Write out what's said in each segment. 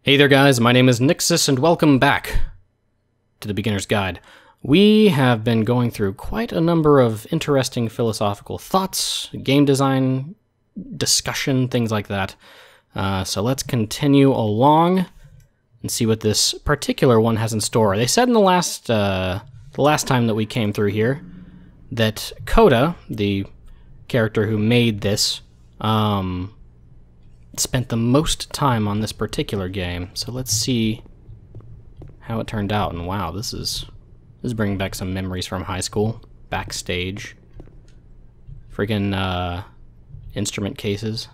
Hey there guys, my name is Nixus and welcome back to the Beginner's Guide. We have been going through quite a number of interesting philosophical thoughts, game design, discussion, things like that. So let's continue along and see what this particular one has in store. They said in the last time that we came through here that Coda, the character who made this, spent the most time on this particular game. So let's see how it turned out. And wow, this is bringing back some memories from high school. Backstage. Friggin' instrument cases.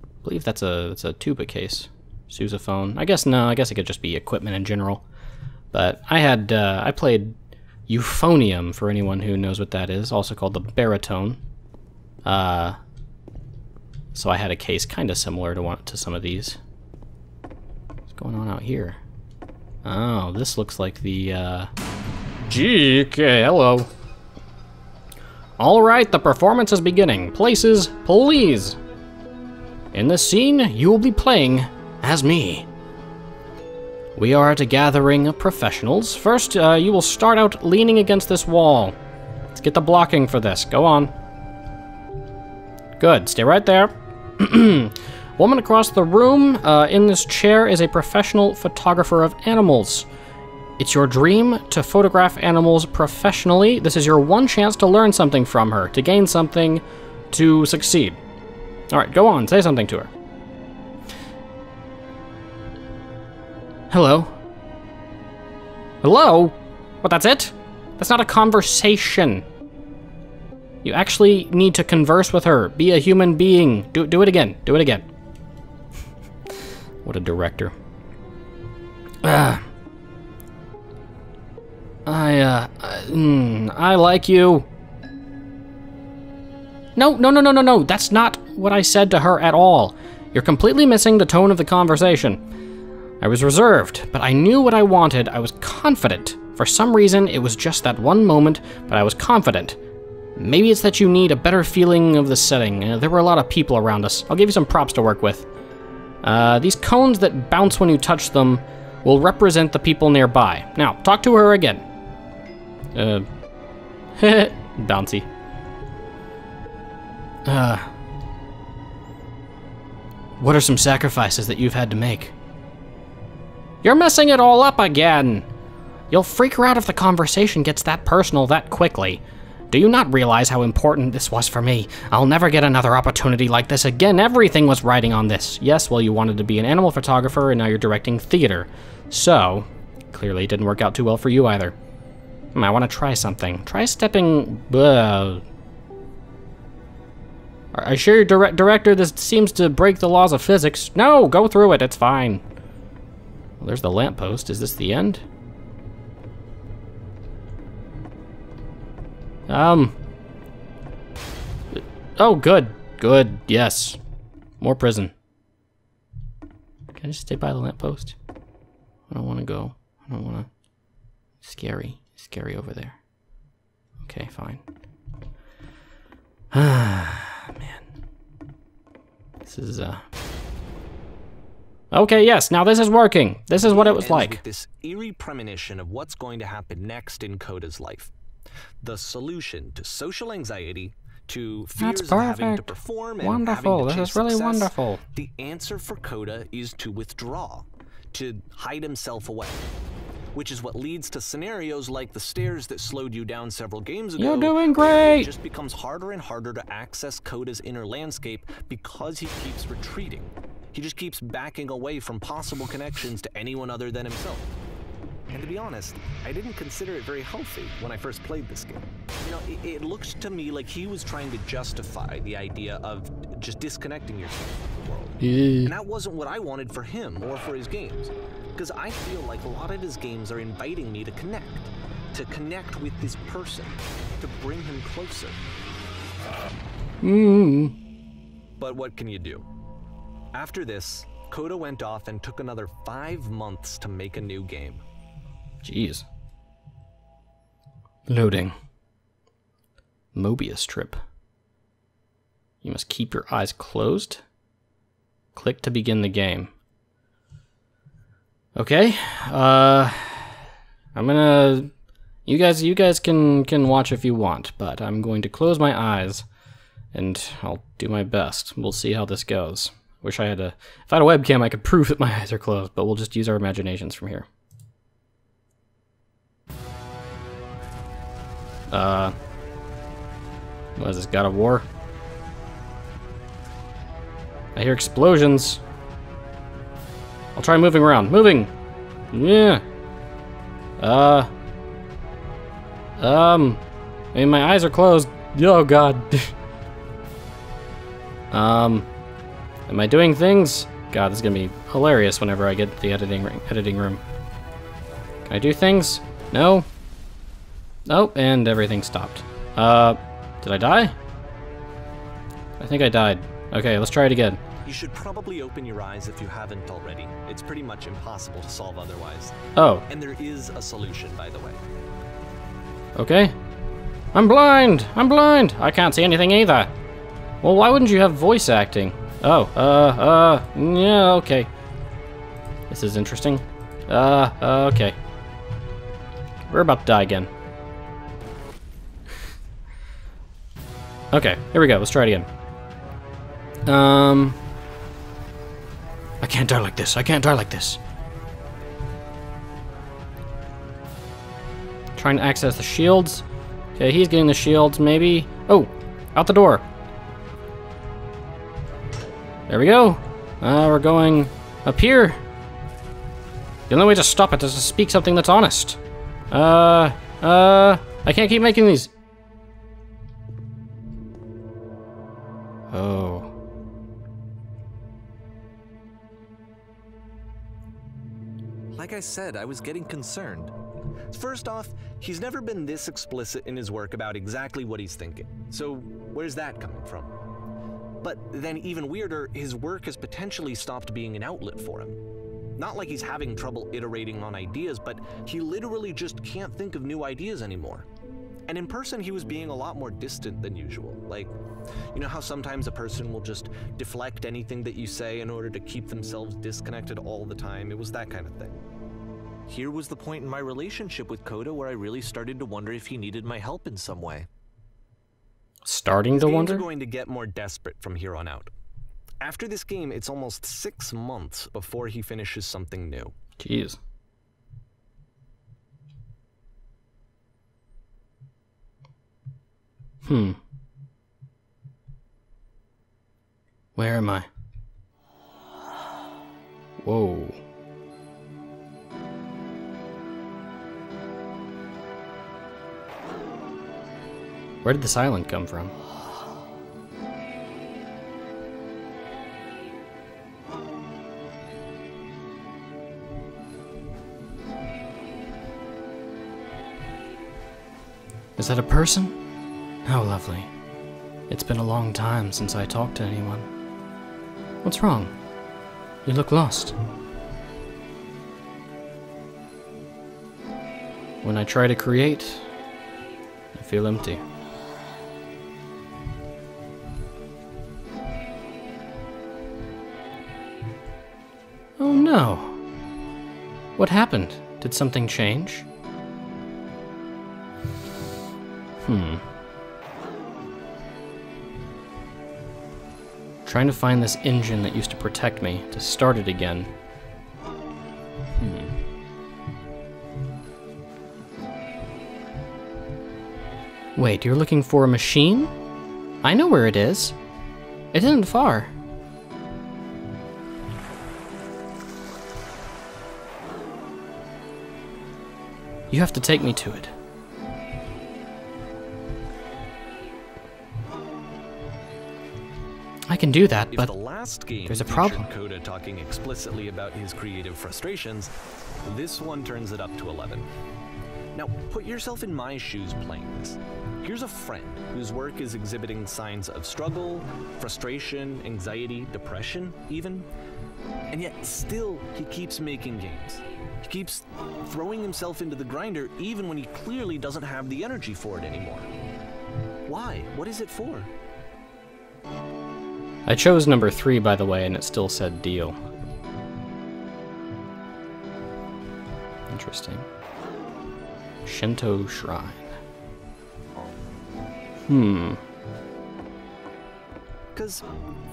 I believe that's a tuba case. Sousaphone. I guess it could just be equipment in general. But I played euphonium, for anyone who knows what that is, also called the baritone. So I had a case kind of similar to some of these. What's going on out here? Oh, this looks like the, okay, hello. Alright, the performance is beginning. Places, please. In this scene, you will be playing as me. We are at a gathering of professionals. First, you will start out leaning against this wall. Let's get the blocking for this. Go on. Good, stay right there. Woman across the room, in this chair, is a professional photographer of animals. It's your dream to photograph animals professionally. This is your one chance to learn something from her, to gain something, to succeed. Alright, go on, say something to her. Hello? Hello? What, that's it? That's not a conversation. You actually need to converse with her. Be a human being. Do it again. Do it again. What a director. I like you. No. That's not what I said to her at all. You're completely missing the tone of the conversation. I was reserved, but I knew what I wanted. I was confident. For some reason, it was just that one moment, but I was confident. Maybe it's that you need a better feeling of the setting. There were a lot of people around us. I'll give you some props to work with. These cones that bounce when you touch them will represent the people nearby. Now, talk to her again. Bouncy. What are some sacrifices that you've had to make? You're messing it all up again. You'll freak her out if the conversation gets that personal that quickly. Do you not realize how important this was for me? I'll never get another opportunity like this again. Everything was riding on this. Yes, well, you wanted to be an animal photographer, and now you're directing theater. So, clearly it didn't work out too well for you either. I want to try something. Try stepping... Are you sure your director, this seems to break the laws of physics? No, go through it, it's fine. Well, there's the lamppost. Is this the end? Oh, good. Good, yes. More prison. Can I just stay by the lamppost? I don't want to go. I don't want to... Scary over there. Okay, fine. Man. This is, Okay, yes, now this is working. This is what it was like. With this eerie premonition of what's going to happen next in Coda's life. The solution to social anxiety, to fears of having to perform and having to chase success. Wonderful. The answer for Coda is to withdraw, to hide himself away. Which is what leads to scenarios like the stairs that slowed you down several games ago. You're doing great! It just becomes harder and harder to access Coda's inner landscape because he keeps retreating. He just keeps backing away from possible connections to anyone other than himself. And to be honest, I didn't consider it very healthy when I first played this game. You know, it looked to me like he was trying to justify the idea of just disconnecting yourself from the world. And that wasn't what I wanted for him or for his games. Because I feel like a lot of his games are inviting me to connect with this person, to bring him closer. But what can you do? After this, Coda went off and took another 5 months to make a new game. Jeez. Loading. Mobius strip. You must keep your eyes closed. Click to begin the game. Okay, I'm gonna... You guys can watch if you want, but I'm going to close my eyes, and I'll do my best. We'll see how this goes. Wish I had a... If I had a webcam, I could prove that my eyes are closed, but we'll just use our imaginations from here. What is this, God of War? I hear explosions. I'll try moving around. Moving! Yeah! I mean, my eyes are closed. Oh, God. Am I doing things? God, this is gonna be hilarious whenever I get to the editing room. Can I do things? No? Oh, and everything stopped. Did I die? I think I died. Okay, let's try it again. You should probably open your eyes if you haven't already. It's pretty much impossible to solve otherwise. Oh. And there is a solution, by the way. Okay. I'm blind! I'm blind! I can't see anything either. Well, why wouldn't you have voice acting? Oh, yeah, okay. This is interesting. Okay. We're about to die again. Okay, here we go. Let's try it again. I can't die like this. I can't die like this. Trying to access the shields. Okay, he's getting the shields, maybe. Oh, out the door. There we go. We're going up here. The only way to stop it is to speak something that's honest. I can't keep making these. Oh. Like I said, I was getting concerned. First off, he's never been this explicit in his work about exactly what he's thinking. So where's that coming from? But then even weirder, his work has potentially stopped being an outlet for him. Not like he's having trouble iterating on ideas, but he literally just can't think of new ideas anymore. And in person, he was being a lot more distant than usual. Like, you know how sometimes a person will just deflect anything that you say in order to keep themselves disconnected all the time? It was that kind of thing. Here was the point in my relationship with Coda where I really started to wonder if he needed my help in some way. Starting to wonder? Games are going to get more desperate from here on out. After this game, it's almost 6 months before he finishes something new. Jeez. Where am I? Whoa. Where did this island come from? Is that a person? How lovely. It's been a long time since I talked to anyone. What's wrong? You look lost. When I try to create, I feel empty. Oh no. What happened? Did something change? Trying to find this engine that used to protect me, to start it again. Wait, you're looking for a machine? I know where it is. It isn't far. You have to take me to it. I can do that, but the last game there's a problem. Coda talking explicitly about his creative frustrations, this one turns it up to 11. Now, put yourself in my shoes playing this. Here's a friend whose work is exhibiting signs of struggle, frustration, anxiety, depression, even. And yet, still, he keeps making games. He keeps throwing himself into the grinder even when he clearly doesn't have the energy for it anymore. Why? What is it for? I chose number 3, by the way, and it still said deal. Interesting. Shinto Shrine. Because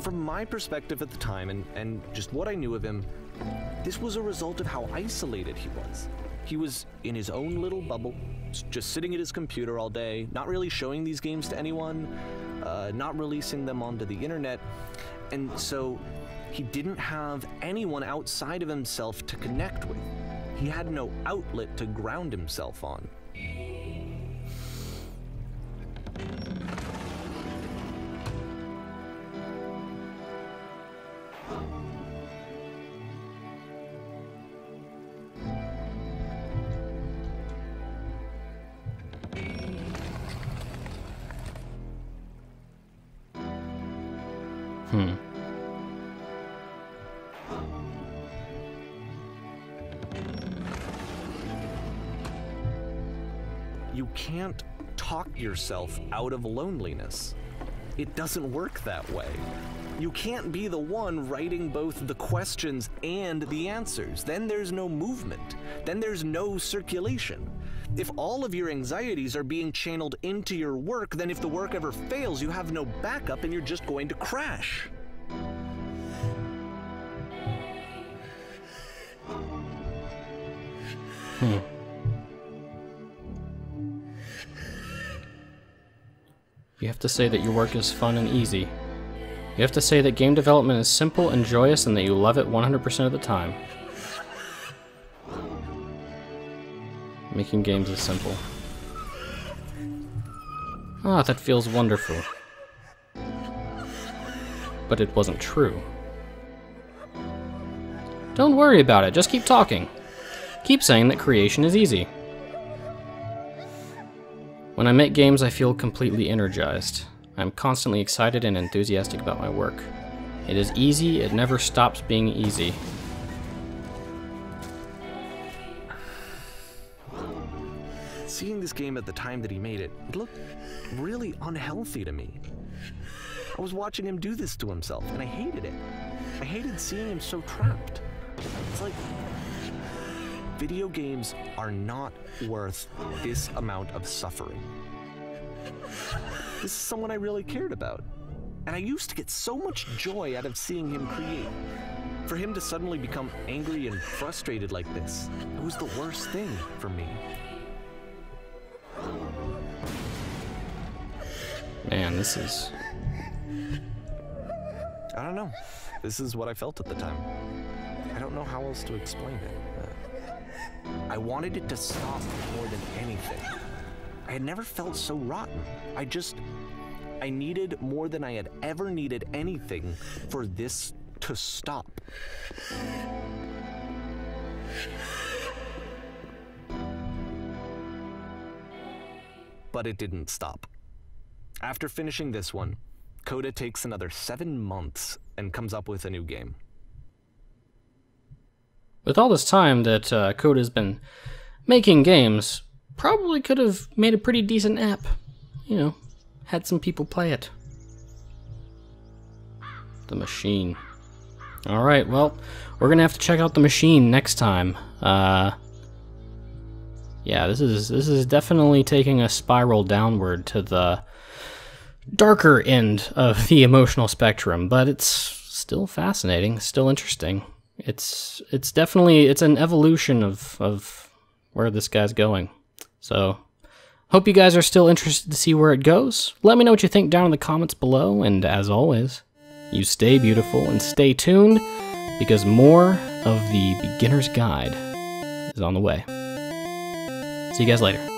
from my perspective at the time, and just what I knew of him, this was a result of how isolated he was. He was in his own little bubble, just sitting at his computer all day, not really showing these games to anyone, not releasing them onto the internet, and so he didn't have anyone outside of himself to connect with. He had no outlet to ground himself on. You can't talk yourself out of loneliness. It doesn't work that way. You can't be the one writing both the questions and the answers. Then there's no movement. Then there's no circulation. If all of your anxieties are being channeled into your work, then if the work ever fails, you have no backup and you're just going to crash. You have to say that your work is fun and easy. You have to say that game development is simple and joyous and that you love it 100% of the time. Making games is simple. Ah, that feels wonderful. But it wasn't true. Don't worry about it, just keep talking. Keep saying that creation is easy. When I make games, I feel completely energized. I'm constantly excited and enthusiastic about my work. It is easy, it never stops being easy. Seeing this game at the time that he made it, it looked really unhealthy to me. I was watching him do this to himself, and I hated it. I hated seeing him so trapped. It's like, video games are not worth this amount of suffering. This is someone I really cared about. And I used to get so much joy out of seeing him create. For him to suddenly become angry and frustrated like this, it was the worst thing for me. Man, this is... I don't know. This is what I felt at the time. I don't know how else to explain it. I wanted it to stop more than anything. I had never felt so rotten. I needed more than I had ever needed anything for this to stop. But it didn't stop. After finishing this one, Coda takes another 7 months and comes up with a new game. With all this time that Coda's been making games, probably could have made a pretty decent app. You know, had some people play it. The Machine. Alright, well, we're gonna have to check out The Machine next time. Yeah, this is definitely taking a spiral downward to the darker end of the emotional spectrum, but it's still fascinating, still interesting. It's definitely, it's an evolution of where this guy's going. So, hope you guys are still interested to see where it goes. Let me know what you think down in the comments below, and as always, you stay beautiful and stay tuned, because more of the Beginner's Guide is on the way. See you guys later.